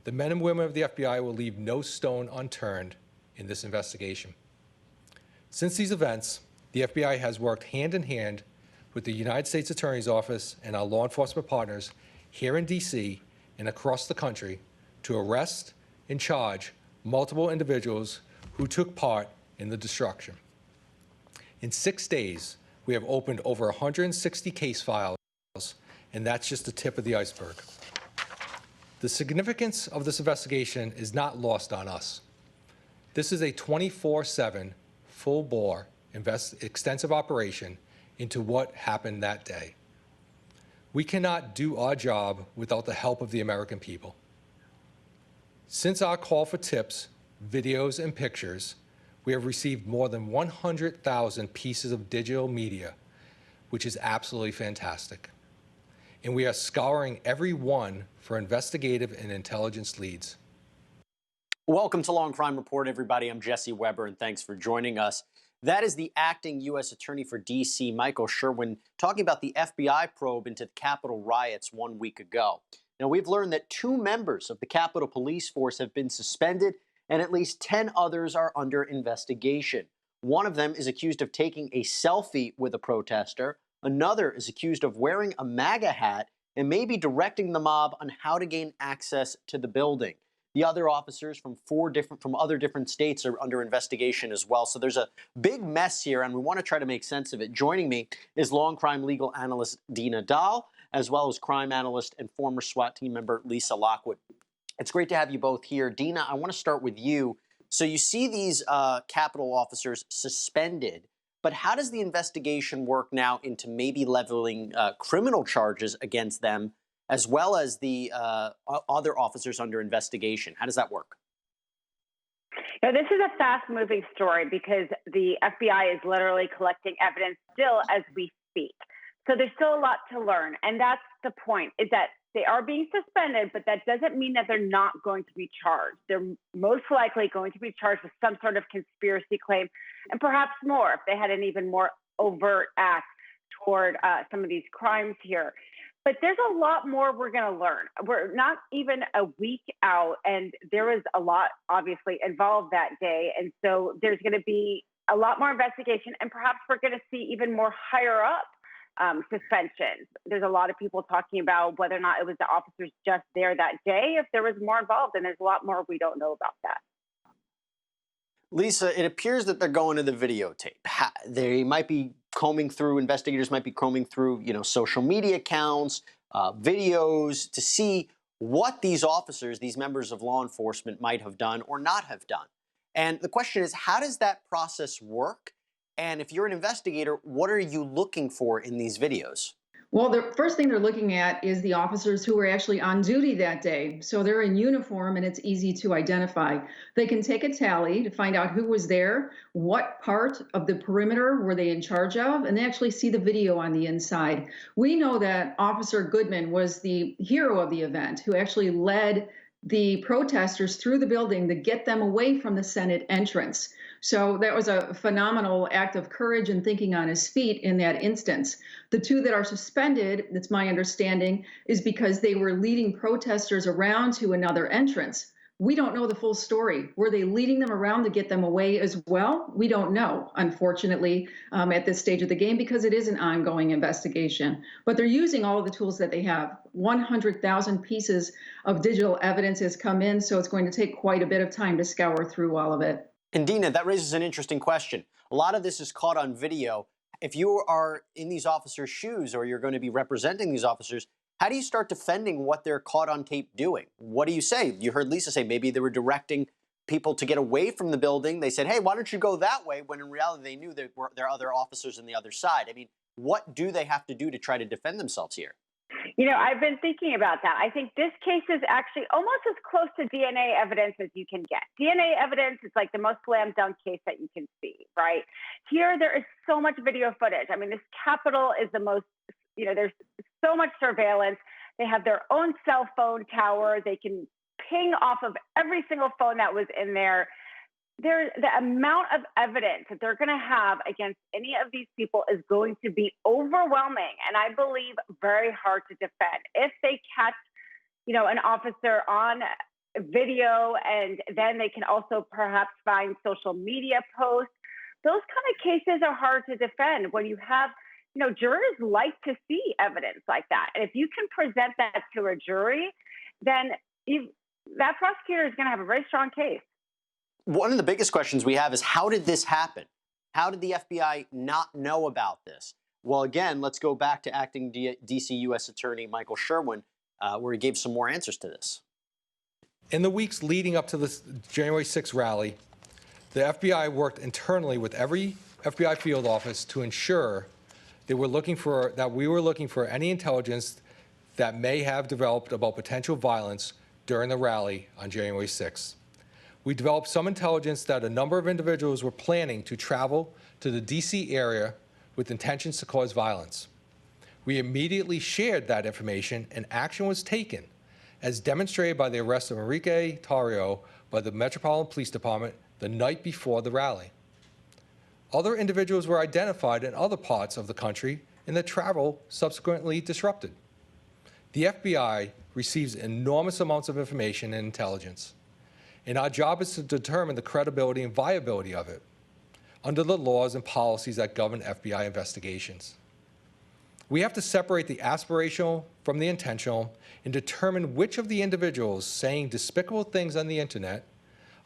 The men and women of the FBI will leave no stone unturned in this investigation. Since these events, the FBI has worked hand in hand with the United States Attorney's Office and our law enforcement partners here in D.C. and across the country to arrest and charge multiple individuals who took part in the destruction. In 6 days, we have opened over 160 case files, and that's just the tip of the iceberg. The significance of this investigation is not lost on us. This is a 24/7, full-bore, extensive operation into what happened that day. We cannot do our job without the help of the American people. Since our call for tips, videos, and pictures, we have received more than 100,000 pieces of digital media, which is absolutely fantastic. And we are scouring every one for investigative and intelligence leads. Welcome to Law&Crime Report, everybody. I'm Jesse Weber, and thanks for joining us. That is the acting U.S. Attorney for D.C., Michael Sherwin, talking about the FBI probe into the Capitol riots 1 week ago. Now, we've learned that 2 members of the Capitol Police Force have been suspended, and at least 10 others are under investigation. One of them is accused of taking a selfie with a protester. Another is accused of wearing a MAGA hat and maybe directing the mob on how to gain access to the building. The other officers from other different states are under investigation as well. So there's a big mess here, and we want to try to make sense of it. Joining me is law and crime legal analyst Dina Dahl, as well as crime analyst and former SWAT team member Lisa Lockwood. It's great to have you both here. Dina, I want to start with you. So you see these Capitol officers suspended, but how does the investigation work now into maybe leveling criminal charges against them, as well as the other officers under investigation? How does that work? Now, this is a fast-moving story because the FBI is literally collecting evidence still as we speak. So there's still a lot to learn. And that's the point, is that they are being suspended, but that doesn't mean that they're not going to be charged. They're most likely going to be charged with some sort of conspiracy claim, and perhaps more if they had an even more overt act toward some of these crimes here. But there's a lot more we're going to learn. We're not even a week out, and there was a lot obviously involved that day. And so there's going to be a lot more investigation, and perhaps we're going to see even more higher up suspensions. There's a lot of people talking about whether or not it was the officers just there that day, if there was more involved, and there's a lot more we don't know about that. Lisa, it appears that they're going to the videotape. They might be investigators might be combing through, social media accounts, videos to see what these officers, these members of law enforcement might have done or not have done. And the question is, how does that process work? And if you're an investigator, what are you looking for in these videos? Well, the first thing they're looking at is the officers who were actually on duty that day. So they're in uniform and it's easy to identify. They can take a tally to find out who was there, what part of the perimeter were they in charge of, and they actually see the video on the inside. We know that Officer Goodman was the hero of the event who actually led the protesters through the building to get them away from the Senate entrance. So that was a phenomenal act of courage and thinking on his feet in that instance. The 2 that are suspended, that's my understanding, is because they were leading protesters around to another entrance. We don't know the full story. Were they leading them around to get them away as well? We don't know, unfortunately, at this stage of the game, because it is an ongoing investigation. But they're using all of the tools that they have. 100,000 pieces of digital evidence has come in, so it's going to take quite a bit of time to scour through all of it. And Dina, that raises an interesting question. A lot of this is caught on video. If you are in these officers' shoes or you're going to be representing these officers, how do you start defending what they're caught on tape doing? What do you say? You heard Lisa say maybe they were directing people to get away from the building. They said, hey, why don't you go that way? When in reality, they knew there are other officers on the other side. I mean, what do they have to do to try to defend themselves here? I've been thinking about that. I think this case is actually almost as close to DNA evidence as you can get. DNA evidence is like the most slam dunk case that you can see, right? Here, there is so much video footage. I mean, this Capitol is the most, there's so much surveillance. They have their own cell phone tower. They can ping off of every single phone that was in there. The amount of evidence that they're going to have against any of these people is going to be overwhelming, and I believe very hard to defend. If they catch, an officer on video, and then they can also perhaps find social media posts. Those kind of cases are hard to defend when you have, jurors like to see evidence like that. And if you can present that to a jury, then that prosecutor is going to have a very strong case. One of the biggest questions we have is, how did this happen? How did the FBI not know about this? Well, again, let's go back to acting D.C. U.S. Attorney Michael Sherwin, where he gave some more answers to this. In the weeks leading up to the January 6th rally, the FBI worked internally with every FBI field office to ensure that we were looking for any intelligence that may have developed about potential violence during the rally on January 6th. We developed some intelligence that a number of individuals were planning to travel to the D.C. area with intentions to cause violence. We immediately shared that information, and action was taken, as demonstrated by the arrest of Enrique Tarrio by the Metropolitan Police Department the night before the rally. Other individuals were identified in other parts of the country, and the travel subsequently disrupted. The FBI receives enormous amounts of information and intelligence, and our job is to determine the credibility and viability of it under the laws and policies that govern FBI investigations. We have to separate the aspirational from the intentional and determine which of the individuals saying despicable things on the internet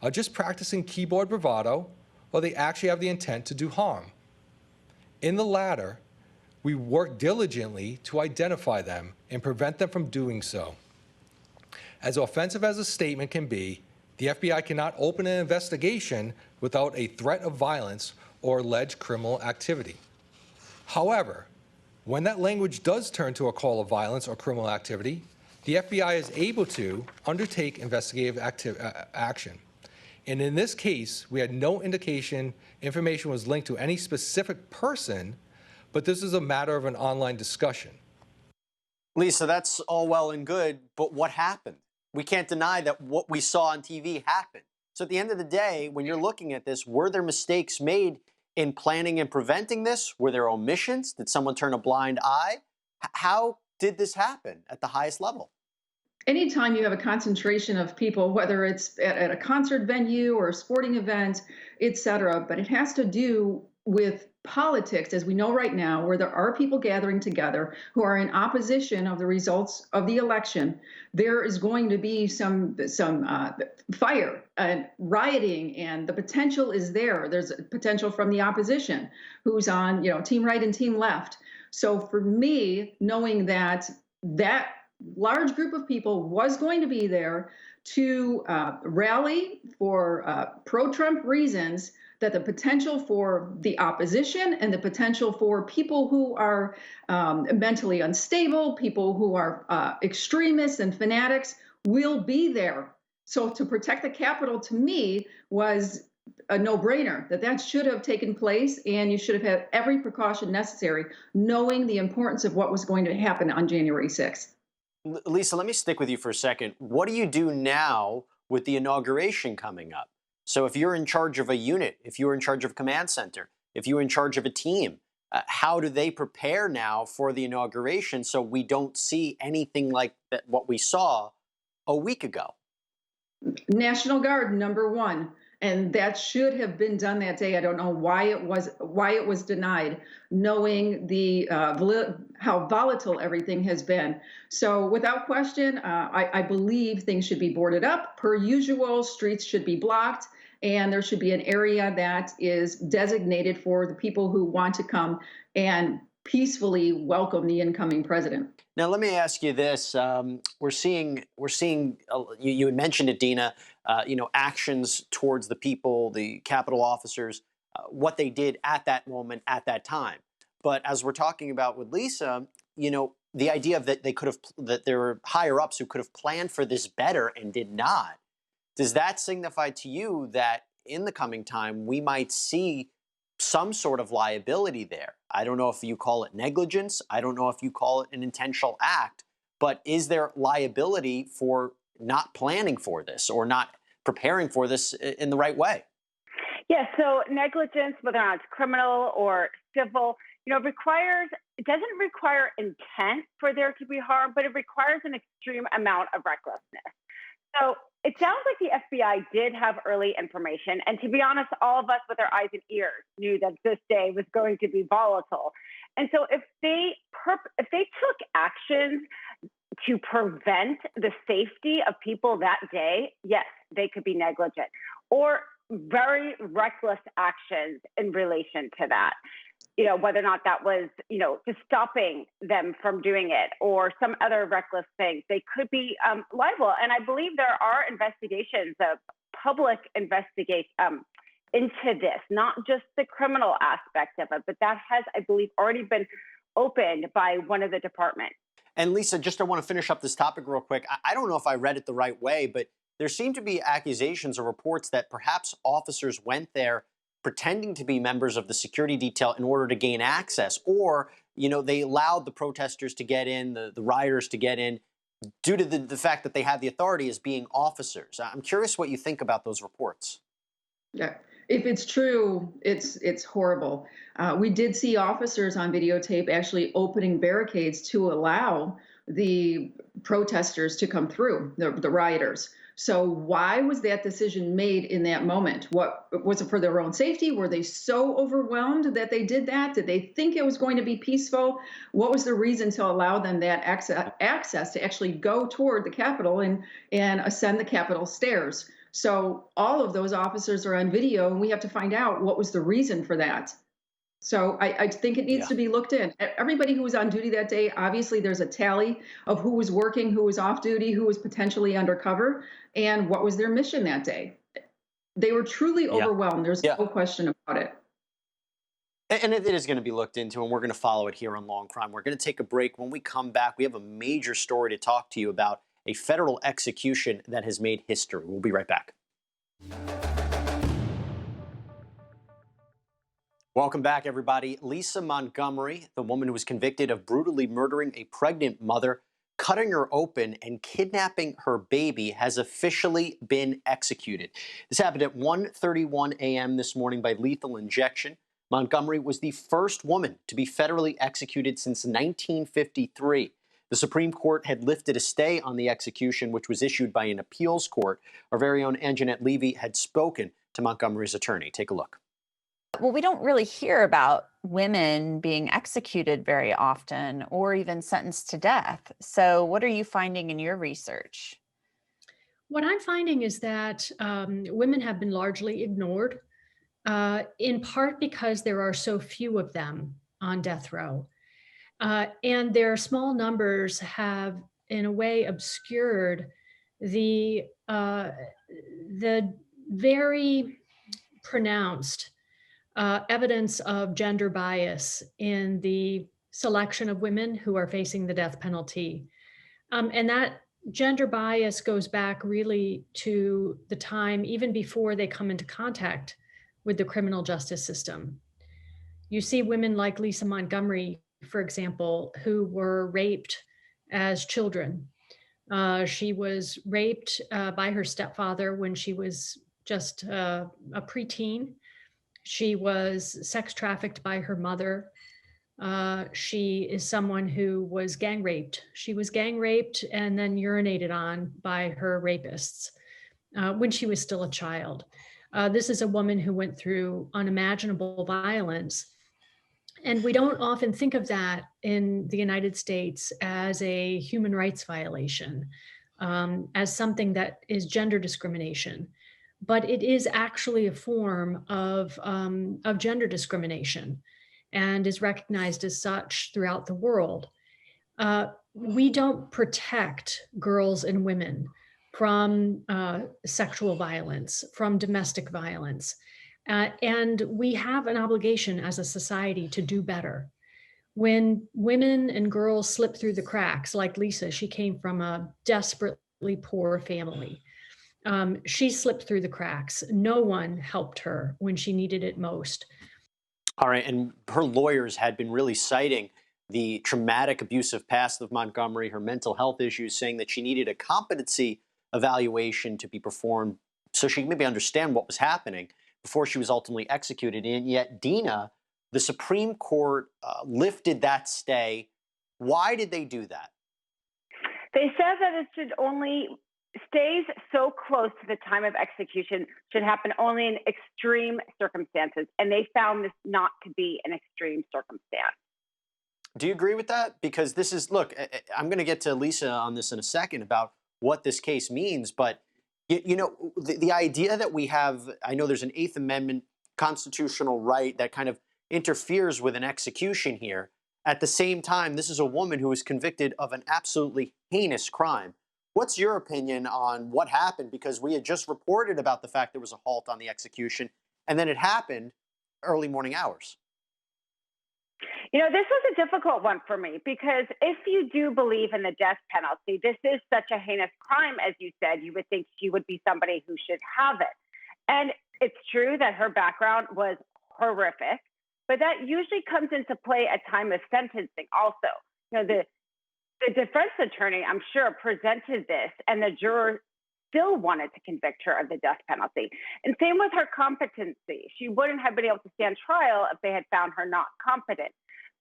are just practicing keyboard bravado, or they actually have the intent to do harm. In the latter, we work diligently to identify them and prevent them from doing so. As offensive as a statement can be, the FBI cannot open an investigation without a threat of violence or alleged criminal activity. However, when that language does turn to a call of violence or criminal activity, the FBI is able to undertake investigative action. And in this case, we had no indication information was linked to any specific person, but this is a matter of an online discussion. Lisa, that's all well and good, but what happened? We can't deny that what we saw on TV happened. So at the end of the day, when you're looking at this, were there mistakes made in planning and preventing this? Were there omissions? Did someone turn a blind eye? How did this happen at the highest level? Anytime you have a concentration of people, whether it's at a concert venue or a sporting event, et cetera, but it has to do with politics, as we know right now, where there are people gathering together who are in opposition of the results of the election, there is going to be some fire and rioting, and the potential is there. There's potential from the opposition, who's on, team right and team left. So for me, knowing that large group of people was going to be there to rally for pro-Trump reasons, that the potential for the opposition and the potential for people who are mentally unstable, people who are extremists and fanatics will be there. So to protect the Capitol, to me, was a no-brainer, that should have taken place, and you should have had every precaution necessary, knowing the importance of what was going to happen on January 6th. Lisa, let me stick with you for a second. What do you do now with the inauguration coming up? So if you're in charge of a unit, if you're in charge of a command center, if you're in charge of a team, how do they prepare now for the inauguration so we don't see anything like that, what we saw a week ago? National Guard, number one. And that should have been done that day. I don't know why it was denied, knowing the how volatile everything has been. So without question, I believe things should be boarded up per usual. Streets should be blocked, and there should be an area that is designated for the people who want to come and peacefully welcome the incoming president. Now, let me ask you this: we're seeing. You had mentioned it, Dina. Actions towards the people, the Capitol officers, what they did at that moment, at that time. But as we're talking about with Lisa, the idea of that there were higher ups who could have planned for this better and did not. Does that signify to you that in the coming time we might see some sort of liability there? I don't know if you call it negligence. I don't know if you call it an intentional act. But is there liability for not planning for this or not preparing for this in the right way? Yeah, so negligence, whether or not it's criminal or civil, it doesn't require intent for there to be harm, but it requires an extreme amount of recklessness. So it sounds like the FBI did have early information. And to be honest, all of us with our eyes and ears knew that this day was going to be volatile. And so if they took actions to prevent the safety of people that day, yes, they could be negligent, or very reckless actions in relation to that. Whether or not that was, just stopping them from doing it or some other reckless things, they could be liable. And I believe there are investigations, public investigation into this, not just the criminal aspect of it, but that has, I believe, already been opened by one of the departments. And Lisa, just I want to finish up this topic real quick. I don't know if I read it the right way, but there seem to be accusations or reports that perhaps officers went there pretending to be members of the security detail in order to gain access, or, they allowed the protesters to get in, the rioters to get in, due to the fact that they had the authority as being officers. I'm curious what you think about those reports. Yeah, if it's true, it's horrible. We did see officers on videotape actually opening barricades to allow the protesters to come through, the rioters. So why was that decision made in that moment? What was it, for their own safety? Were they so overwhelmed that they did that? Did they think it was going to be peaceful? What was the reason to allow them that access to actually go toward the Capitol and ascend the Capitol stairs? So all of those officers are on video, and we have to find out what was the reason for that. So I think it needs to be looked in. Everybody who was on duty that day, obviously there's a tally of who was working, who was off duty, who was potentially undercover, and what was their mission that day. They were truly overwhelmed. There's no question about it. And it is going to be looked into, and we're going to follow it here on Law&Crime. We're going to take a break. When we come back, we have a major story to talk to you about, a federal execution that has made history. We'll be right back. Welcome back, everybody. Lisa Montgomery, the woman who was convicted of brutally murdering a pregnant mother, cutting her open, and kidnapping her baby, has officially been executed. This happened at 1:31 a.m. this morning by lethal injection. Montgomery was the first woman to be federally executed since 1953. The Supreme Court had lifted a stay on the execution, which was issued by an appeals court. Our very own Angenette Levy had spoken to Montgomery's attorney. Take a look. Well, we don't really hear about women being executed very often or even sentenced to death. So what are you finding in your research? What I'm finding is that women have been largely ignored, in part because there are so few of them on death row. And their small numbers have, in a way, obscured the very pronounced evidence of gender bias in the selection of women who are facing the death penalty. And that gender bias goes back really to the time even before they come into contact with the criminal justice system. You see women like Lisa Montgomery, for example, who were raped as children. She was raped by her stepfather when she was just a preteen. She was sex trafficked by her mother. She is someone who was gang raped. She was gang raped and then urinated on by her rapists when she was still a child. This is a woman who went through unimaginable violence. And we don't often think of that in the United States as a human rights violation, as something that is gender discrimination. But it is actually a form of gender discrimination and is recognized as such throughout the world. We don't protect girls and women from sexual violence, from domestic violence. And we have an obligation as a society to do better. When women and girls slip through the cracks, like Lisa, she came from a desperately poor family. She slipped through the cracks. No one helped her when she needed it most. All right, and her lawyers had been really citing the traumatic abusive past of Montgomery, her mental health issues, saying that she needed a competency evaluation to be performed so she could maybe understand what was happening before she was ultimately executed. And yet, Dina, the Supreme Court lifted that stay. Why did they do that? They said that it should only stays so close to the time of execution should happen only in extreme circumstances. And they found this not to be an extreme circumstance. Do you agree with that? Because this is, look, I'm going to get to Lisa on this in a second about what this case means. But, the idea that we have, I know there's an Eighth Amendment constitutional right that kind of interferes with an execution here. At the same time, this is a woman who was convicted of an absolutely heinous crime. What's your opinion on what happened? Because we had just reported about the fact there was a halt on the execution, and then it happened early morning hours. This was a difficult one for me because if you do believe in the death penalty, this is such a heinous crime, as you said, you would think she would be somebody who should have it. And it's true that her background was horrific, but that usually comes into play at time of sentencing also. The defense attorney, I'm sure, presented this, and the juror still wanted to convict her of the death penalty. And same with her competency. She wouldn't have been able to stand trial if they had found her not competent.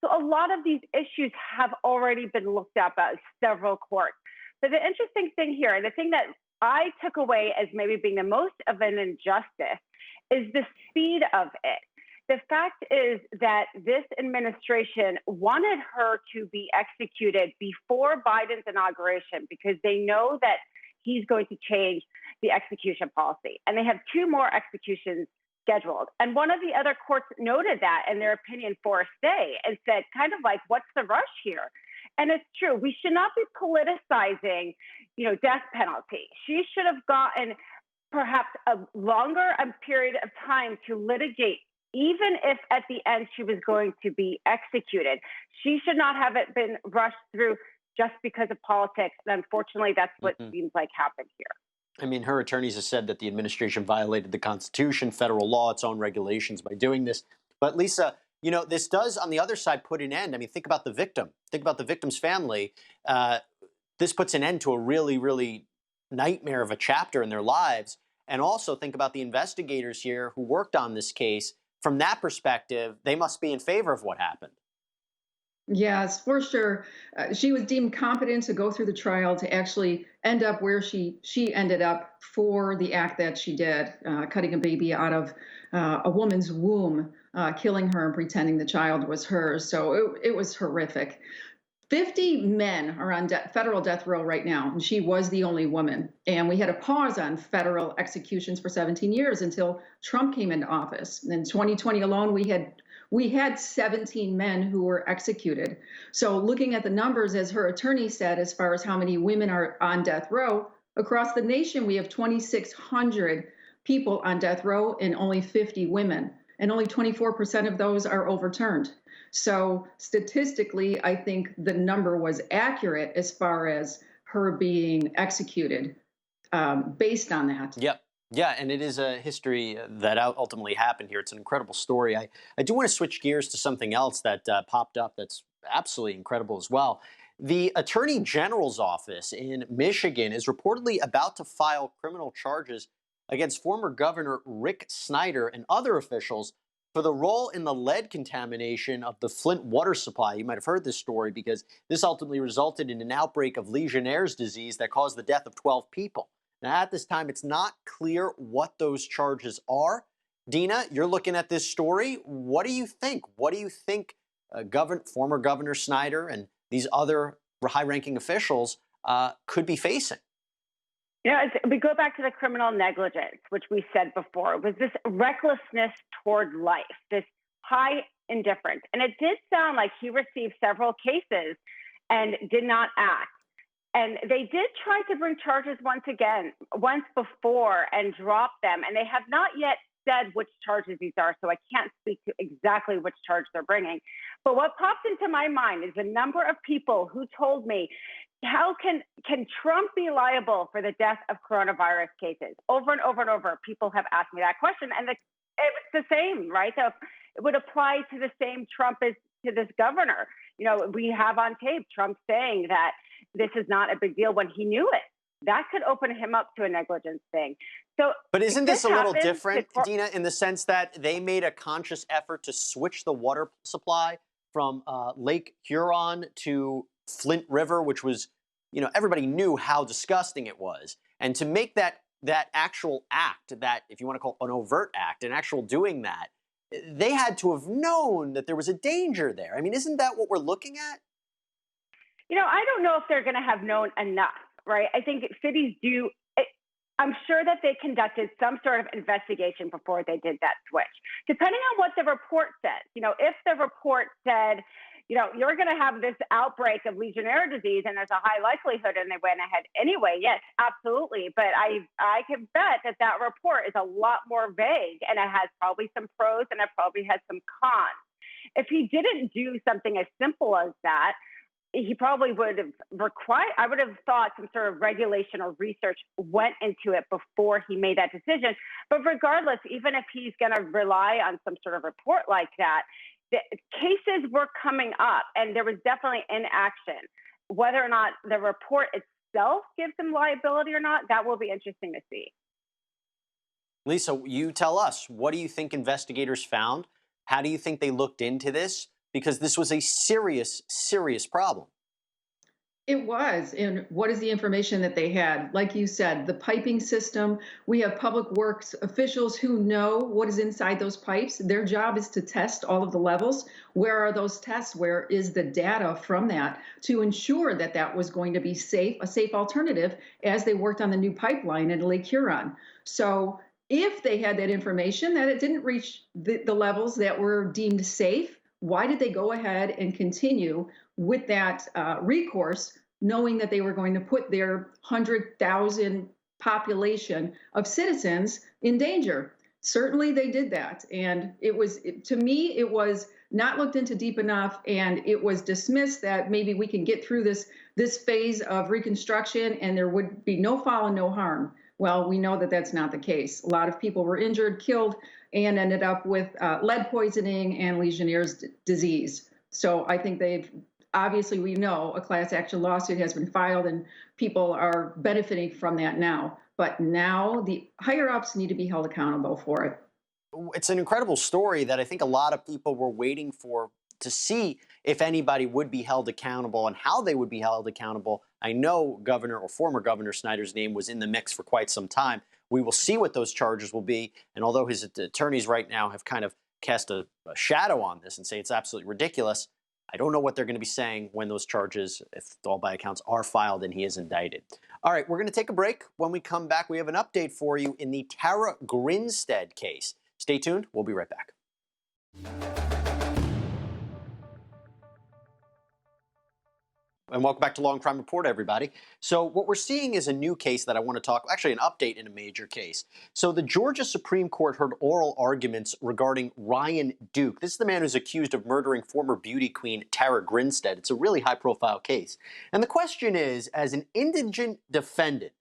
So a lot of these issues have already been looked up at several courts. But the interesting thing here, and the thing that I took away as maybe being the most of an injustice, is the speed of it. The fact is that this administration wanted her to be executed before Biden's inauguration because they know that he's going to change the execution policy. And they have 2 more executions scheduled. And one of the other courts noted that in their opinion for a stay and said, kind of like, what's the rush here? And it's true. We should not be politicizing, death penalty. She should have gotten perhaps a longer period of time to litigate, even if at the end she was going to be executed. She should not have it been rushed through just because of politics. And unfortunately, that's what seems like happened here. I mean, her attorneys have said that the administration violated the Constitution, federal law, its own regulations by doing this. But Lisa, this does, on the other side, put an end. I mean, think about the victim. Think about the victim's family. This puts an end to a really, really nightmare of a chapter in their lives. And also think about the investigators here who worked on this case. From that perspective, they must be in favor of what happened. Yes, for sure. She was deemed competent to go through the trial to actually end up where she ended up for the act that she did, cutting a baby out of a woman's womb, killing her and pretending the child was hers. So it was horrific. 50 men are on federal death row right now, and she was the only woman. And we had a pause on federal executions for 17 years until Trump came into office. In 2020 alone, we had 17 men who were executed. So looking at the numbers, as her attorney said, as far as how many women are on death row, across the nation, we have 2,600 people on death row and only 50 women. And only 24% of those are overturned. So statistically, I think the number was accurate as far as her being executed based on that. Yep. Yeah, and it is a history that ultimately happened here. It's an incredible story. I do want to switch gears to something else that popped up that's absolutely incredible as well. The Attorney General's office in Michigan is reportedly about to file criminal charges against former Governor Rick Snyder and other officials for the role in the lead contamination of the Flint water supply. You might have heard this story because this ultimately resulted in an outbreak of Legionnaire's disease that caused the death of 12 people. Now, at this time, it's not clear what those charges are. Dina, you're looking at this story. What do you think? What do you think former Governor Snyder and these other high-ranking officials could be facing? We go back to the criminal negligence, which we said before. It was this recklessness toward life, this high indifference. And it did sound like he received several cases and did not act. And they did try to bring charges once before and drop them. And they have not yet said which charges these are, so I can't speak to exactly which charge they're bringing. But what popped into my mind is the number of people who told me, how can Trump be liable for the death of coronavirus cases? Over and over and over, people have asked me that question. And it's the same, right? So it would apply to the same Trump as to this governor. We have on tape Trump saying that this is not a big deal when he knew it. That could open him up to a negligence thing. But isn't this a little different, Dina, in the sense that they made a conscious effort to switch the water supply from Lake Huron to Flint River, which was, everybody knew how disgusting it was. And to make that actual act, that if you want to call it an overt act, an actual doing that, they had to have known that there was a danger there. I mean, isn't that what we're looking at? I don't know if they're going to have known enough, right? I think cities do. I'm sure that they conducted some sort of investigation before they did that switch, depending on what the report says. If the report said, you're going to have this outbreak of Legionnaire disease and there's a high likelihood and they went ahead anyway, yes, absolutely. But I can bet that report is a lot more vague and it has probably some pros and it probably has some cons. If he didn't do something as simple as that, he probably would have required, I would have thought some sort of regulation or research went into it before he made that decision. But regardless, even if he's going to rely on some sort of report like that, the cases were coming up and there was definitely inaction. Whether or not the report itself gives him liability or not, that will be interesting to see. Lisa, you tell us, what do you think investigators found? How do you think they looked into this? Because this was a serious, serious problem. It was. And what is the information that they had? Like you said, the piping system, we have public works officials who know what is inside those pipes. Their job is to test all of the levels. Where are those tests? Where is the data from that to ensure that that was going to be safe, a safe alternative as they worked on the new pipeline in Lake Huron? So if they had that information that it didn't reach the levels that were deemed safe, why did they go ahead and continue with that recourse, knowing that they were going to put their 100,000 population of citizens in danger? Certainly they did that. And to me, it was not looked into deep enough, and it was dismissed that maybe we can get through this phase of reconstruction and there would be no foul and no harm. Well, we know that that's not the case. A lot of people were injured, killed, and ended up with lead poisoning and Legionnaire's disease. So I think obviously we know a class action lawsuit has been filed and people are benefiting from that now. But now the higher ups need to be held accountable for it. It's an incredible story that I think a lot of people were waiting for, to see if anybody would be held accountable and how they would be held accountable. I know Governor or former Governor Snyder's name was in the mix for quite some time. We will see what those charges will be. And although his attorneys right now have kind of cast a shadow on this and say it's absolutely ridiculous, I don't know what they're going to be saying when those charges, if all by accounts, are filed and he is indicted. All right, we're going to take a break. When we come back, we have an update for you in the Tara Grinstead case. Stay tuned. We'll be right back. And welcome back to Law&Crime Report, everybody. So what we're seeing is a new case that I want to talk, actually an update in a major case. So the Georgia Supreme Court heard oral arguments regarding Ryan Duke. This is the man who's accused of murdering former beauty queen Tara Grinstead. It's a really high-profile case. And the question is, as an indigent defendant,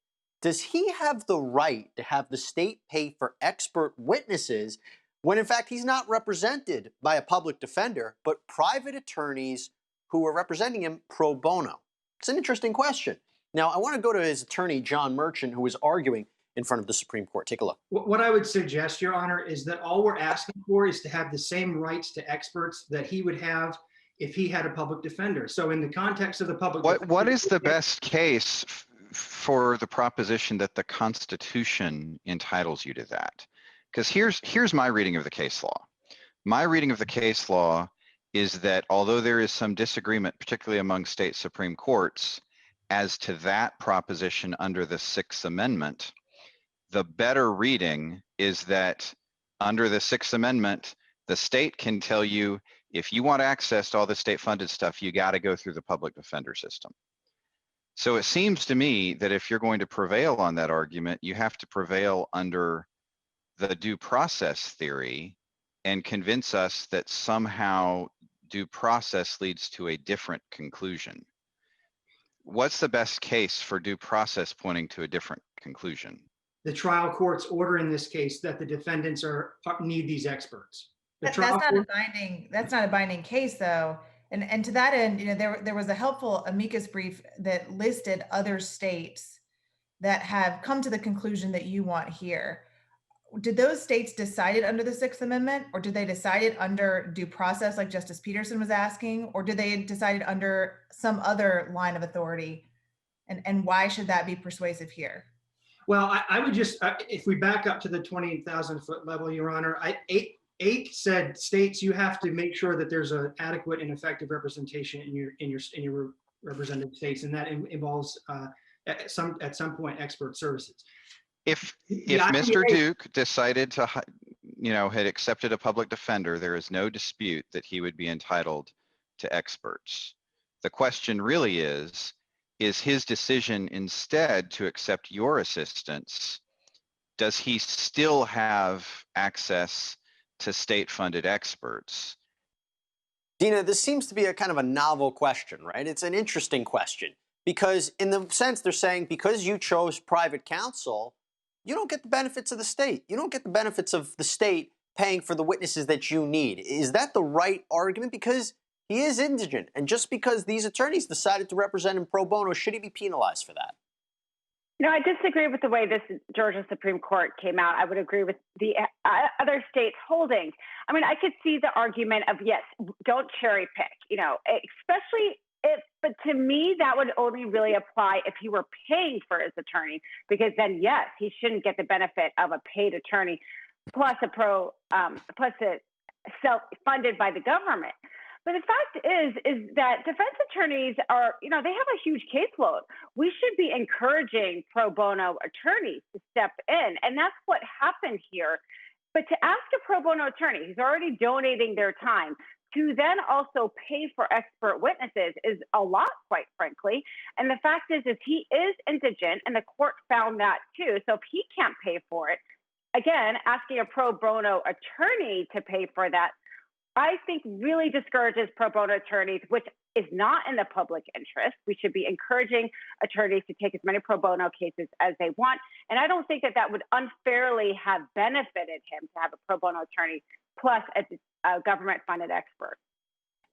does he have the right to have the state pay for expert witnesses when, in fact, he's not represented by a public defender, but private attorneys who are representing him pro bono? It's an interesting question. Now, I want to go to his attorney, John Merchant, who was arguing in front of the Supreme Court. Take a look. What I would suggest, Your Honor, is that all we're asking for is to have the same rights to experts that he would have if he had a public defender. So in the context of the public what is the best case for the proposition that the Constitution entitles you to that? Because here's my reading of the case law. My reading of the case law is that although there is some disagreement, particularly among state Supreme Courts, as to that proposition under the Sixth Amendment, the better reading is that under the Sixth Amendment, the state can tell you, if you want access to all the state-funded stuff, you got to go through the public defender system. So it seems to me that if you're going to prevail on that argument, you have to prevail under the due process theory and convince us that somehow due process leads to a different conclusion. What's the best case for due process pointing to a different conclusion? The trial court's order in this case that the defendants need these experts. That's not a binding case, though. And to that end, there was a helpful amicus brief that listed other states that have come to the conclusion that you want here. Did those states decide it under the Sixth Amendment, or did they decide it under due process, like Justice Peterson was asking, or did they decide it under some other line of authority? And why should that be persuasive here? Well, I would just, if we back up to the 20,000-foot level, Your Honor, eight states you have to make sure that there's an adequate and effective representation in your represented states, and that involves at some point expert services. If The Mr. IPA Duke decided to, had accepted a public defender, there is no dispute that he would be entitled to experts. The question really is his decision instead to accept your assistance, does he still have access to state-funded experts? Dina, this seems to be a kind of a novel question, right? It's an interesting question because in the sense they're saying because you chose private counsel, you don't get the benefits of the state. You don't get the benefits of the state paying for the witnesses that you need. Is that the right argument? Because he is indigent, and just because these attorneys decided to represent him pro bono, should he be penalized for that? No, I disagree with the way this Georgia Supreme Court came out. I would agree with the other states' holdings. I mean, I could see the argument of, yes, don't cherry pick, especially if, but to me, that would only really apply if he were paying for his attorney, because then, yes, he shouldn't get the benefit of a paid attorney plus a self-funded by the government. But the fact is that defense attorneys are, they have a huge caseload. We should be encouraging pro bono attorneys to step in. And that's what happened here. But to ask a pro bono attorney who's already donating their time to then also pay for expert witnesses is a lot, quite frankly. And the fact is he is indigent, and the court found that too. So if he can't pay for it, again, asking a pro bono attorney to pay for that, I think really discourages pro bono attorneys, which is not in the public interest. We should be encouraging attorneys to take as many pro bono cases as they want. And I don't think that would unfairly have benefited him to have a pro bono attorney plus a government-funded expert.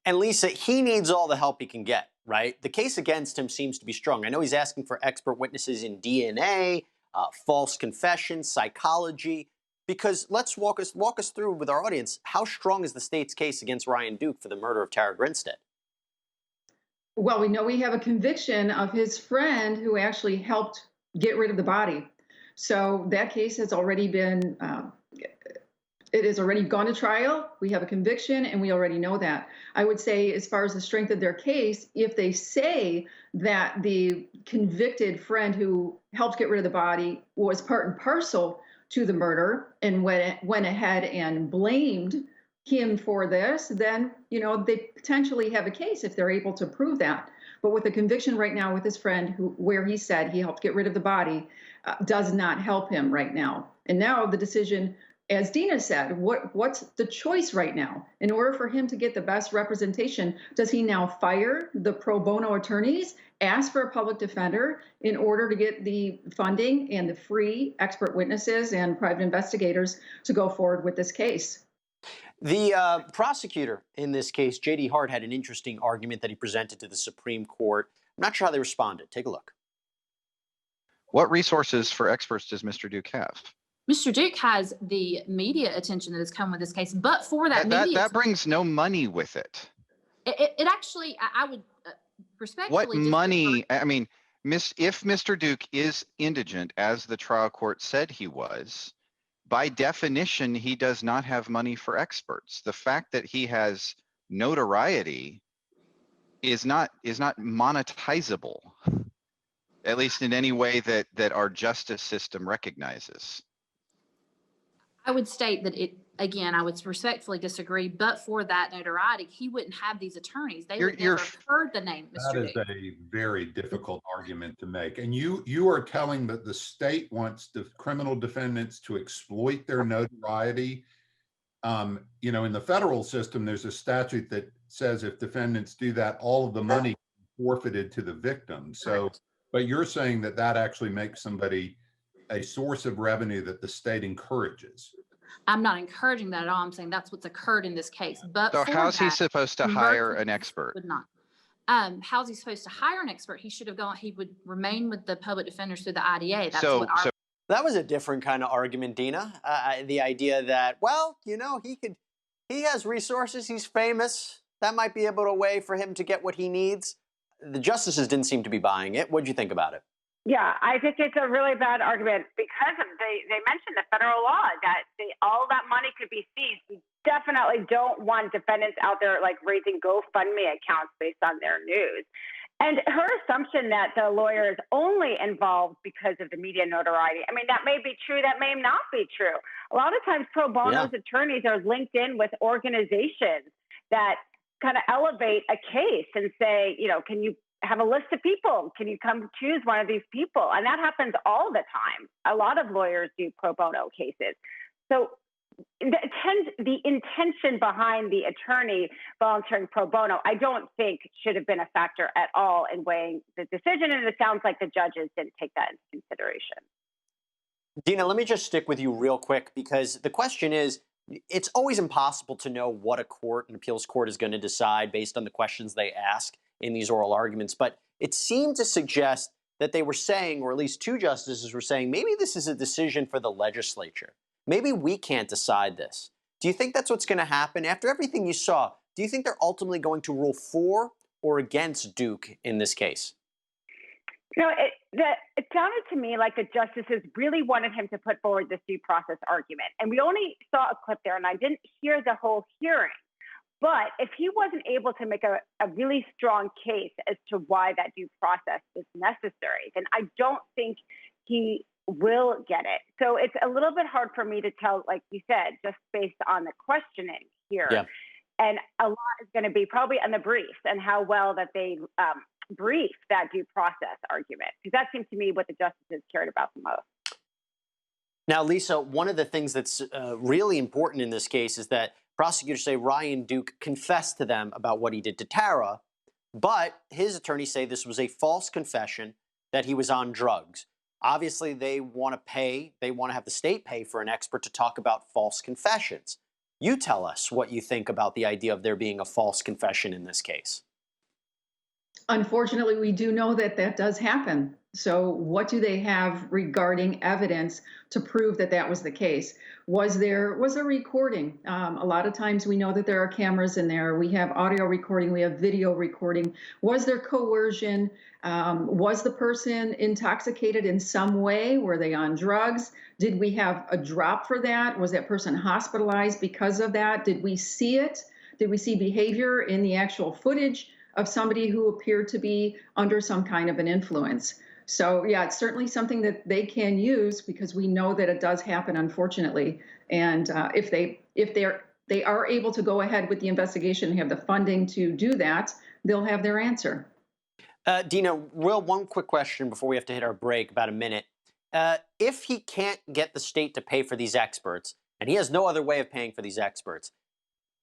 And Lisa, he needs all the help he can get, right? The case against him seems to be strong. I know he's asking for expert witnesses in DNA, false confession, psychology. Because let's walk us through with our audience, how strong is the state's case against Ryan Duke for the murder of Tara Grinstead? Well, we know we have a conviction of his friend who actually helped get rid of the body. So that case has already been, it has already gone to trial. We have a conviction, and we already know that. I would say, as far as the strength of their case, if they say that the convicted friend who helped get rid of the body was part and parcel to the murder and went ahead and blamed him for this, then, they potentially have a case if they're able to prove that. But with the conviction right now with his friend, where he said he helped get rid of the body, does not help him right now. And now the decision, as Dina said, what's the choice right now? In order for him to get the best representation, does he now fire the pro bono attorneys, ask for a public defender in order to get the funding and the free expert witnesses and private investigators to go forward with this case? The prosecutor in this case, J.D. Hart, had an interesting argument that he presented to the Supreme Court. I'm not sure how they responded. Take a look. What resources for experts does Mr. Duke have? Mr. Duke has the media attention that has come with this case, but for that media, that brings no money with it. It actually, I would respectfully. What money? I mean, if Mr. Duke is indigent, as the trial court said he was, by definition, he does not have money for experts. The fact that he has notoriety is not monetizable, at least in any way that our justice system recognizes. I would state that I would respectfully disagree, but for that notoriety, he wouldn't have these attorneys. They would never have heard the name Mr. Duke. That is a very difficult argument to make. And you are telling that the state wants the criminal defendants to exploit their notoriety. In the federal system, there's a statute that says if defendants do that, all of the money is forfeited to the victim. So, but you're saying that actually makes somebody a source of revenue that the state encourages. I'm not encouraging that at all. I'm saying that's what's occurred in this case. But so how's he supposed to hire an expert? Would not. How's he supposed to hire an expert? He should have gone. He would remain with the public defenders through the IDA. That's that was a different kind of argument, Dina. The idea that, well, he has resources. He's famous. That might be able to way for him to get what he needs. The justices didn't seem to be buying it. What'd you think about it? Yeah, I think it's a really bad argument because they mentioned the federal law that all that money could be seized. We definitely don't want defendants out there like raising GoFundMe accounts based on their news. And her assumption that the lawyer is only involved because of the media notoriety, I mean, that may be true, that may not be true. A lot of times pro bono's attorneys are linked in with organizations that kind of elevate a case and say, you know, can you have a list of people? Can you come choose one of these people? And that happens all the time. A lot of lawyers do pro bono cases. So the intention behind the attorney volunteering pro bono, I don't think should have been a factor at all in weighing the decision. And it sounds like the judges didn't take that into consideration. Dina, let me just stick with you real quick, because the question is, it's always impossible to know what a court, an appeals court, is going to decide based on the questions they ask in these oral arguments. But it seemed to suggest that they were saying, or at least two justices were saying, maybe this is a decision for the legislature. Maybe we can't decide this. Do you think that's what's going to happen? After everything you saw, do you think they're ultimately going to rule for or against Duke in this case? You know, it sounded to me like the justices really wanted him to put forward this due process argument. And we only saw a clip there, and I didn't hear the whole hearing. But if he wasn't able to make a really strong case as to why that due process is necessary, then I don't think he will get it. So it's a little bit hard for me to tell, like you said, just based on the questioning here. Yeah. And a lot is going to be probably on the briefs and how well that they brief that due process argument, because that seems to me what the justices cared about the most. Now, Lisa, one of the things that's really important in this case is that prosecutors say Ryan Duke confessed to them about what he did to Tara, but his attorneys say this was a false confession, that he was on drugs. Obviously, they want to have the state pay for an expert to talk about false confessions. You tell us what you think about the idea of there being a false confession in this case. Unfortunately, we do know that that does happen. So what do they have regarding evidence to prove that that was the case? Was a recording? A lot of times we know that there are cameras in there. We have audio recording. We have video recording. Was there coercion? Was the person intoxicated in some way? Were they on drugs? Did we have a drop for that? Was that person hospitalized because of that? Did we see it? Did we see behavior in the actual footage of somebody who appeared to be under some kind of an influence? So yeah, it's certainly something that they can use, because we know that it does happen, unfortunately. And if they are able to go ahead with the investigation and have the funding to do that, they'll have their answer. Dina, one quick question before we have to hit our break, about a minute. If he can't get the state to pay for these experts, and he has no other way of paying for these experts,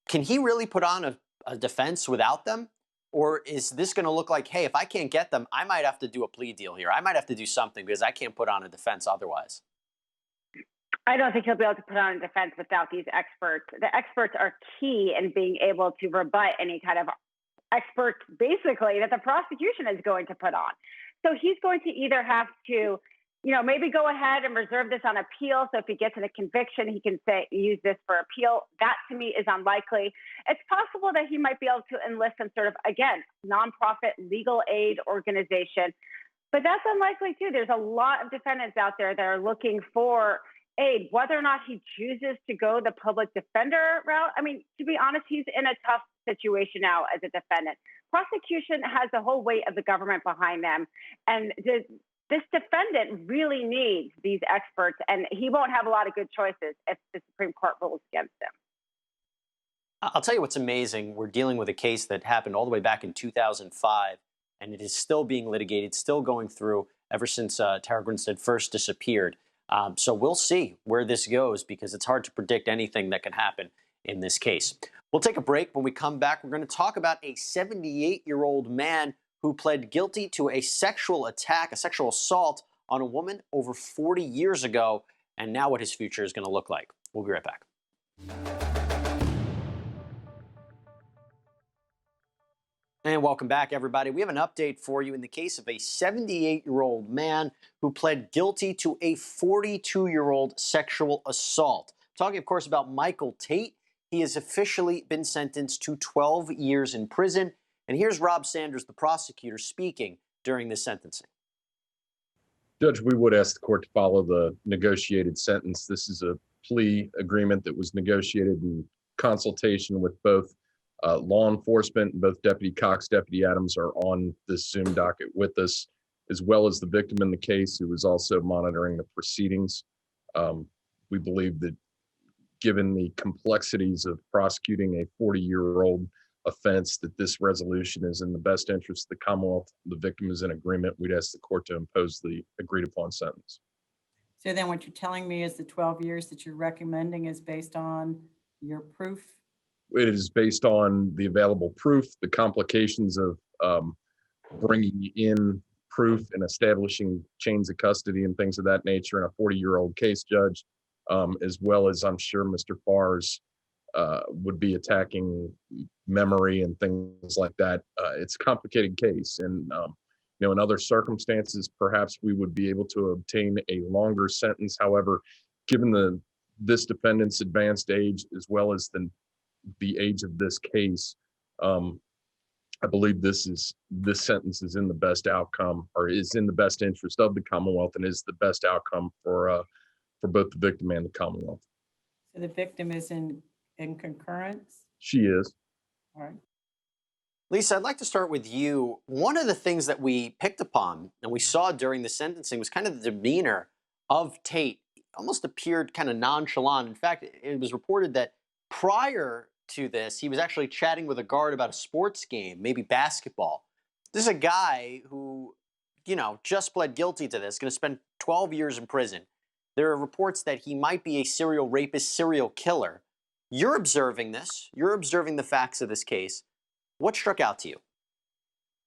can he really put on a defense without them? Or is this going to look like, hey, if I can't get them, I might have to do a plea deal here. I might have to do something because I can't put on a defense otherwise? I don't think he'll be able to put on a defense without these experts. The experts are key in being able to rebut any kind of expert, basically, that the prosecution is going to put on. So he's going to either have to, maybe go ahead and reserve this on appeal. So if he gets in a conviction, he can use this for appeal. That to me is unlikely. It's possible that he might be able to enlist some sort of, again, nonprofit legal aid organization, but that's unlikely too. There's a lot of defendants out there that are looking for aid, whether or not he chooses to go the public defender route. I mean, to be honest, he's in a tough situation now as a defendant. Prosecution has the whole weight of the government behind them. And this defendant really needs these experts, and he won't have a lot of good choices if the Supreme Court rules against him. I'll tell you what's amazing. We're dealing with a case that happened all the way back in 2005, and it is still being litigated, still going through ever since Tara Grinstead first disappeared. So we'll see where this goes, because it's hard to predict anything that can happen in this case. We'll take a break. When we come back, we're going to talk about a 78-year-old man who pled guilty to a sexual attack, a sexual assault on a woman over 40 years ago, and now what his future is going to look like. We'll be right back. And welcome back, everybody. We have an update for you in the case of a 78-year-old man who pled guilty to a 42-year-old sexual assault. Talking, of course, about Michael Tate. He has officially been sentenced to 12 years in prison. And here's Rob Sanders, the prosecutor, speaking during this sentencing. Judge, we would ask the court to follow the negotiated sentence. This is a plea agreement that was negotiated in consultation with both law enforcement, and both Deputy Cox, Deputy Adams are on this Zoom docket with us, as well as the victim in the case who was also monitoring the proceedings. We believe that given the complexities of prosecuting a 40-year-old offense, that this resolution is in the best interest of the Commonwealth. The victim is in agreement. We'd ask the court to impose the agreed upon sentence. So then what you're telling me is the 12 years that you're recommending is based on your proof? It is based on the available proof, the complications of bringing in proof and establishing chains of custody and things of that nature in a 40-year-old case, Judge, as well as I'm sure Mr. Farr's would be attacking memory and things like that. It's a complicated case, and in other circumstances, perhaps we would be able to obtain a longer sentence. However, given this defendant's advanced age, as well as the age of this case, I believe this sentence is in the best outcome, or is in the best interest of the Commonwealth, and is the best outcome for both the victim and the Commonwealth. So the victim is in concurrence? She is. All right. Lisa, I'd like to start with you. One of the things that we picked upon and we saw during the sentencing was kind of the demeanor of Tate. It almost appeared kind of nonchalant. In fact, it was reported that prior to this, he was actually chatting with a guard about a sports game, maybe basketball. This is a guy who, just pled guilty to this, going to spend 12 years in prison. There are reports that he might be a serial rapist, serial killer. You're observing this. You're observing the facts of this case. What struck out to you?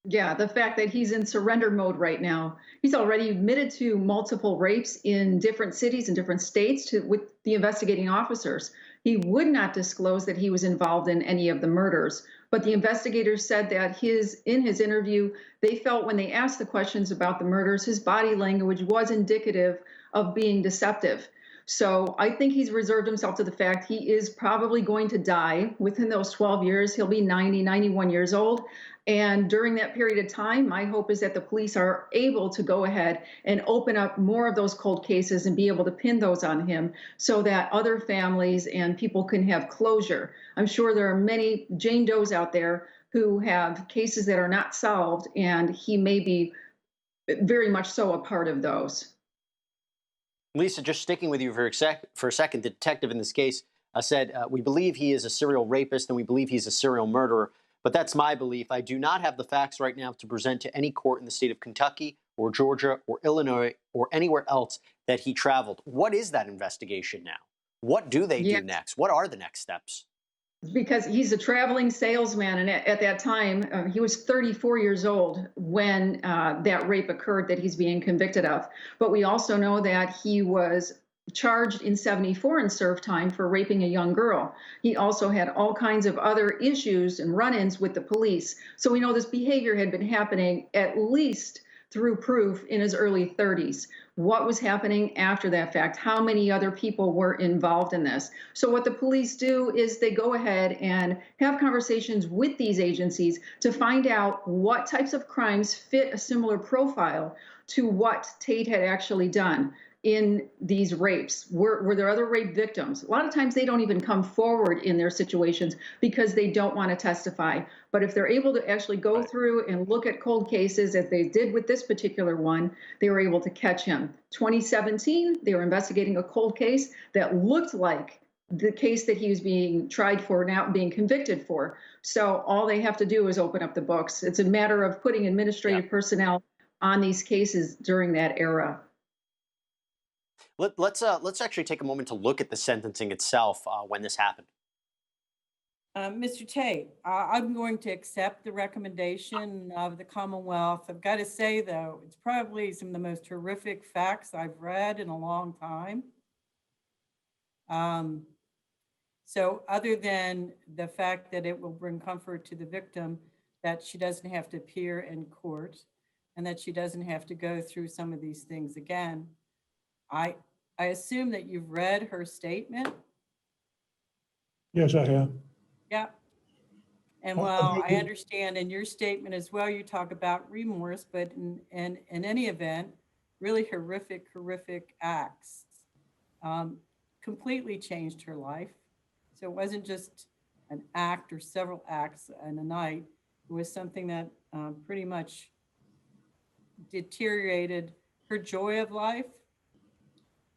Yeah, the fact that he's in surrender mode right now. He's already admitted to multiple rapes in different cities and different states with the investigating officers. He would not disclose that he was involved in any of the murders, but the investigators said that in his interview, they felt when they asked the questions about the murders, his body language was indicative of being deceptive. So I think he's reserved himself to the fact he is probably going to die within those 12 years. He'll be 90, 91 years old. And during that period of time, my hope is that the police are able to go ahead and open up more of those cold cases and be able to pin those on him so that other families and people can have closure. I'm sure there are many Jane Does out there who have cases that are not solved, and he may be very much so a part of those. Lisa, just sticking with you for a second, the detective in this case said, we believe he is a serial rapist and we believe he's a serial murderer. But that's my belief. I do not have the facts right now to present to any court in the state of Kentucky or Georgia or Illinois or anywhere else that he traveled. What is that investigation now? What do they do next? What are the next steps? Because he's a traveling salesman, and at that time, he was 34 years old when that rape occurred that he's being convicted of. But we also know that he was charged in 74 and served time for raping a young girl. He also had all kinds of other issues and run-ins with the police. So we know this behavior had been happening at least through proof in his early 30s. What was happening after that fact? How many other people were involved in this? So what the police do is they go ahead and have conversations with these agencies to find out what types of crimes fit a similar profile to what Tate had actually done in these rapes. Were there other rape victims? A lot of times they don't even come forward in their situations because they don't want to testify. But if they're able to actually go through and look at cold cases, as they did with this particular one, they were able to catch him. 2017, they were investigating a cold case that looked like the case that he was being tried for, now being convicted for. So all they have to do is open up the books. It's a matter of putting administrative personnel on these cases during that era. Let's actually take a moment to look at the sentencing itself when this happened. Mr. Tate, I'm going to accept the recommendation of the Commonwealth. I've got to say, though, it's probably some of the most horrific facts I've read in a long time. So other than the fact that it will bring comfort to the victim, that she doesn't have to appear in court and that she doesn't have to go through some of these things again, I assume that you've read her statement. Yes, I have. Yeah. And while I understand in your statement as well, you talk about remorse, but in any event, really horrific acts, completely changed her life. So it wasn't just an act or several acts in a night. It was something that pretty much deteriorated her joy of life.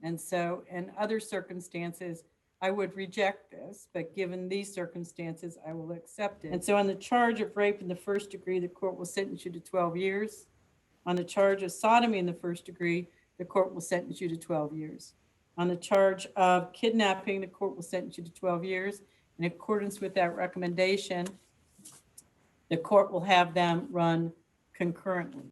And so in other circumstances, I would reject this, but given these circumstances, I will accept it. And so on the charge of rape in the first degree, the court will sentence you to 12 years. On the charge of sodomy in the first degree, the court will sentence you to 12 years. On the charge of kidnapping, the court will sentence you to 12 years. In accordance with that recommendation, the court will have them run concurrently.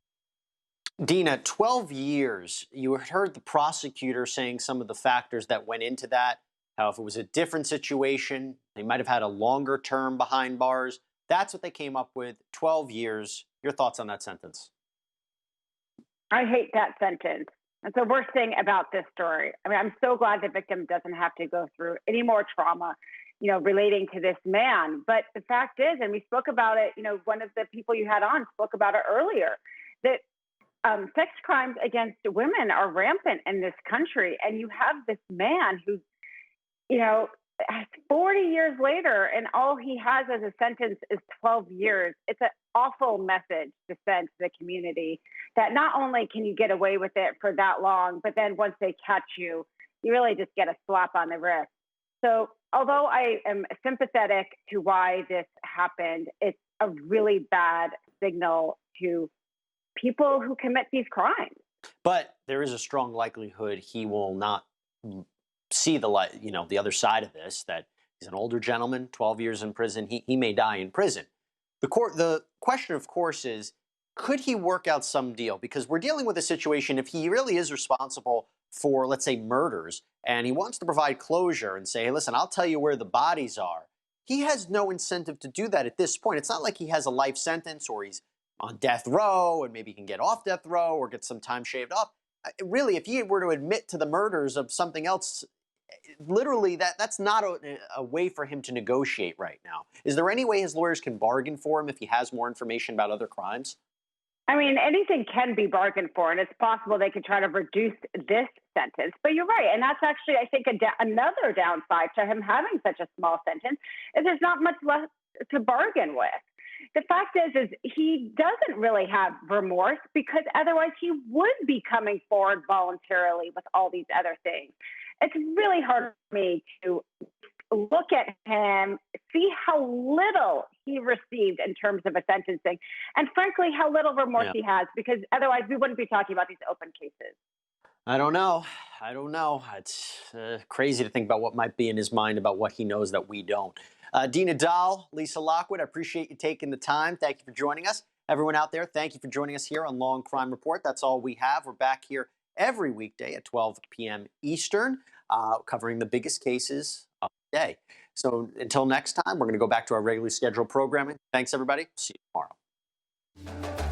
Dina, 12 years. You heard the prosecutor saying some of the factors that went into that, how if it was a different situation, they might have had a longer term behind bars. That's what they came up with, 12 years. Your thoughts on that sentence? I hate that sentence. That's the worst thing about this story. I mean, I'm so glad the victim doesn't have to go through any more trauma, relating to this man. But the fact is, and we spoke about it, one of the people you had on spoke about it earlier, that sex crimes against women are rampant in this country. And you have this man who, 40 years later, and all he has as a sentence is 12 years. It's an awful message to send to the community that not only can you get away with it for that long, but then once they catch you, you really just get a slap on the wrist. So although I am sympathetic to why this happened, it's a really bad signal to people who commit these crimes. But there is a strong likelihood he will not see the light, the other side of this, that he's an older gentleman, 12 years in prison. He may die in prison. The question, of course, is, could he work out some deal? Because we're dealing with a situation, if he really is responsible for, let's say, murders, and he wants to provide closure and say, hey, listen, I'll tell you where the bodies are. He has no incentive to do that at this point. It's not like he has a life sentence or he's on death row and maybe he can get off death row or get some time shaved off. Really, if he were to admit to the murders of something else, literally that's not a way for him to negotiate right now. Is there any way his lawyers can bargain for him if he has more information about other crimes? I mean, anything can be bargained for, and it's possible they could try to reduce this sentence. But you're right, and that's actually, I think, another downside to him having such a small sentence, is there's not much left to bargain with. The fact is he doesn't really have remorse, because otherwise he would be coming forward voluntarily with all these other things. It's really hard for me to look at him, see how little he received in terms of a sentencing, and frankly, how little remorse he has, because otherwise we wouldn't be talking about these open cases. I don't know. It's crazy to think about what might be in his mind about what he knows that we don't. Dina Dahl, Lisa Lockwood, I appreciate you taking the time. Thank you for joining us. Everyone out there, thank you for joining us here on Law and Crime Report. That's all we have. We're back here every weekday at 12 p.m. Eastern, covering the biggest cases of the day. So until next time, we're going to go back to our regularly scheduled programming. Thanks, everybody. See you tomorrow.